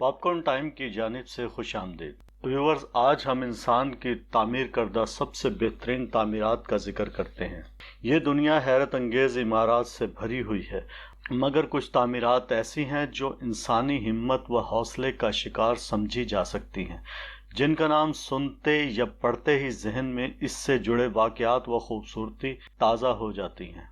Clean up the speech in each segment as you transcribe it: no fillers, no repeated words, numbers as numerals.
پاپ کارن time کی جانب سے خوش آمدید ویورز، آج ہم انسان کی تعمیر کردہ سب سے بہترین تعمیرات کا ذکر کرتے ہیں۔ یہ دنیا حیرت انگیز عمارات سے بھری ہوئی ہے، مگر کچھ تعمیرات ایسی ہیں جو انسانی ہمت و حوصلے کا شکار سمجھی جا سکتی ہیں، جن کا نام سنتے یا پڑھتے ہی ذہن میں اس سے جڑے واقعات و خوبصورتی تازہ ہو جاتی ہیں۔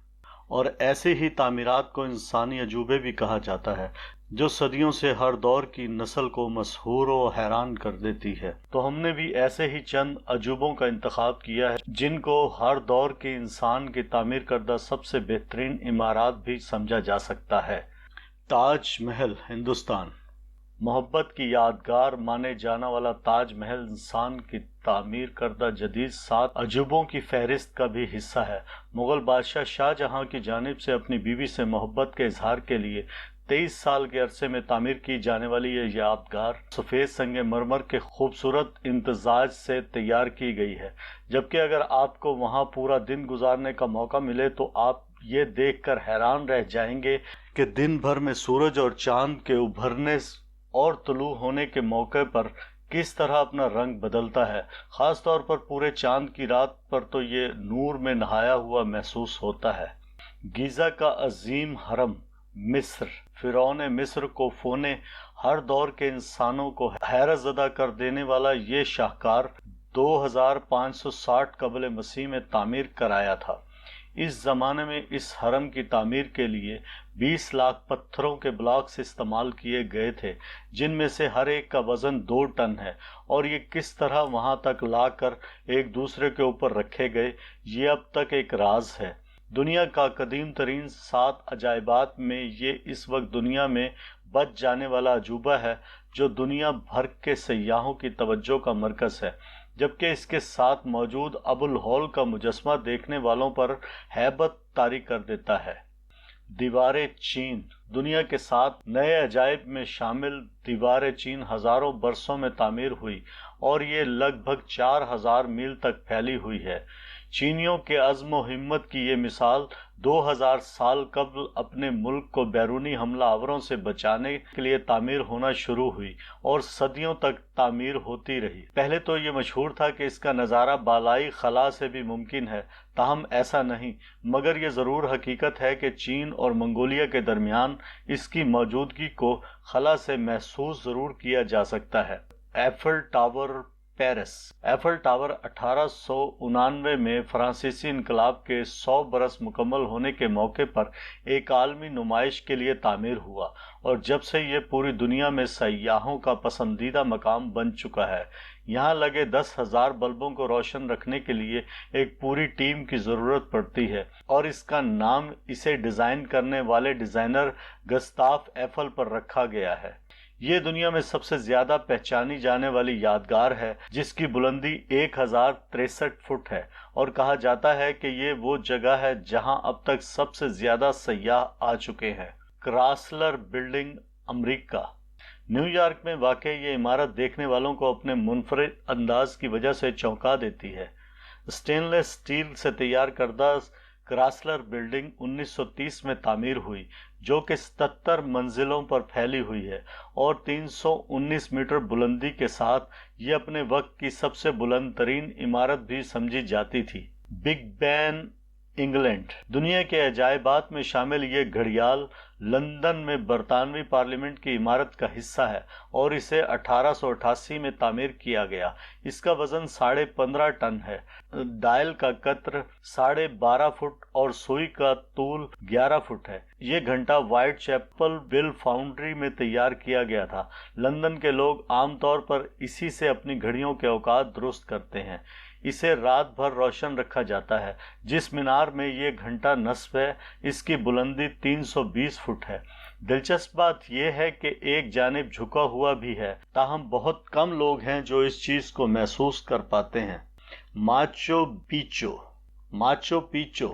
اور ایسی ہی تعمیرات کو انسانی عجوبے بھی کہا جاتا ہے، جو صدیوں سے ہر دور کی نسل کو مسحور و حیران کر دیتی ہے۔ تو ہم نے بھی ایسے ہی چند عجوبوں کا انتخاب کیا ہے جن کو ہر دور کے انسان کی تعمیر کردہ سب سے بہترین عمارات بھی سمجھا جا سکتا ہے۔ تاج محل، ہندوستان۔ محبت کی یادگار مانے جانا والا تاج محل انسان کی تعمیر کردہ جدید 7 عجوبوں کی فہرست کا بھی حصہ ہے۔ مغل بادشاہ شاہ جہاں کی جانب سے اپنی بیوی سے محبت کے اظہار کے لیے 23 سال کے عرصے میں تعمیر کی جانے والی یہ یادگار سفید سنگ مرمر کے خوبصورت امتزاج سے تیار کی گئی ہے، جبکہ اگر آپ کو وہاں پورا دن گزارنے کا موقع ملے تو آپ یہ دیکھ کر حیران رہ جائیں گے کہ دن بھر میں سورج اور چاند کے ابھرنے اور طلوع ہونے کے موقع پر کس طرح اپنا رنگ بدلتا ہے۔ خاص طور پر پورے چاند کی رات پر تو یہ نور میں نہایا ہوا محسوس ہوتا ہے۔ گیزا کا عظیم حرم، مصر۔ فرعون مصر کوفو نے ہر دور کے انسانوں کو حیرت زدہ کر دینے والا یہ شاہکار 2560 قبل مسیح میں تعمیر کرایا تھا۔ اس زمانے میں اس حرم کی تعمیر کے لیے 20 لاکھ پتھروں کے بلاکس استعمال کیے گئے تھے، جن میں سے ہر ایک کا وزن 2 ٹن ہے، اور یہ کس طرح وہاں تک لا کر ایک دوسرے کے اوپر رکھے گئے، یہ اب تک ایک راز ہے۔ دنیا کا قدیم ترین 7 عجائبات میں یہ اس وقت دنیا میں بچ جانے والا عجوبہ ہے جو دنیا بھر کے سیاحوں کی توجہ کا مرکز ہے، جبکہ اس کے ساتھ موجود ابو الہول کا مجسمہ دیکھنے والوں پر ہیبت طاری کر دیتا ہے۔ دیوار چین، دنیا کے 7 نئے عجائب میں شامل دیوار چین ہزاروں برسوں میں تعمیر ہوئی اور یہ لگ بھگ 4000 میل تک پھیلی ہوئی ہے۔ چینیوں کے عزم و ہمت کی یہ مثال 2000 سال قبل اپنے ملک کو بیرونی حملہ آوروں سے بچانے کے لیے تعمیر ہونا شروع ہوئی اور صدیوں تک تعمیر ہوتی رہی۔ پہلے تو یہ مشہور تھا کہ اس کا نظارہ بالائی خلا سے بھی ممکن ہے، تاہم ایسا نہیں، مگر یہ ضرور حقیقت ہے کہ چین اور منگولیا کے درمیان اس کی موجودگی کو خلا سے محسوس ضرور کیا جا سکتا ہے۔ Eiffel tower, Paris. Eiffel tower 1899 میں فرانسیسی انقلاب کے 100 برس مکمل ہونے کے موقع پر ایک عالمی نمائش کے لیے تعمیر ہوا، اور جب سے یہ پوری دنیا میں سیاحوں کا پسندیدہ مقام بن چکا ہے۔ یہاں لگے 10,000 بلبوں کو روشن رکھنے کے لیے ایک پوری ٹیم کی ضرورت پڑتی ہے، اور اس کا نام اسے ڈیزائن کرنے والے ڈیزائنر گستاف ایفل پر رکھا گیا ہے۔ یہ دنیا میں سب سے زیادہ پہچانی جانے والی یادگار ہے، جس کی بلندی 1063 فٹ ہے، اور کہا جاتا ہے کہ یہ وہ جگہ ہے جہاں اب تک سب سے زیادہ سیاح آ چکے ہیں۔ کراسلر بلڈنگ، امریکہ۔ نیو یارک میں واقع یہ عمارت دیکھنے والوں کو اپنے منفرد انداز کی وجہ سے چونکا دیتی ہے۔ سٹین لیس سٹیل سے تیار کردہ کراسلر بلڈنگ 1930 میں تعمیر ہوئی، جو کہ 77 منزلوں پر پھیلی ہوئی ہے اور 319 میٹر بلندی کے ساتھ یہ اپنے وقت کی سب سے بلند ترین عمارت بھی سمجھی جاتی تھی۔ بگ بین، انگلینڈ۔ دنیا کے عجائبات میں شامل یہ گھڑیال لندن میں برطانوی پارلیمنٹ کی عمارت کا حصہ ہے اور اسے 1888 میں تعمیر کیا گیا۔ اس کا وزن 15.5 ٹن ہے، ڈائل کا قطر 12.5 فٹ اور سوئی کا طول 11 فٹ ہے۔ یہ گھنٹہ وائٹ چیپل بل فاؤنڈری میں تیار کیا گیا تھا۔ لندن کے لوگ عام طور پر اسی سے اپنی گھڑیوں کے اوقات درست کرتے ہیں۔ اسے رات بھر روشن رکھا جاتا ہے۔ جس مینار میں یہ گھنٹہ نصب ہے، اس کی بلندی 320 فٹ ہے۔ دلچسپ بات یہ ہے کہ ایک جانب جھکا ہوا بھی ہے، تاہم بہت کم لوگ ہیں جو اس چیز کو محسوس کر پاتے ہیں۔ Machu Picchu, Machu Picchu,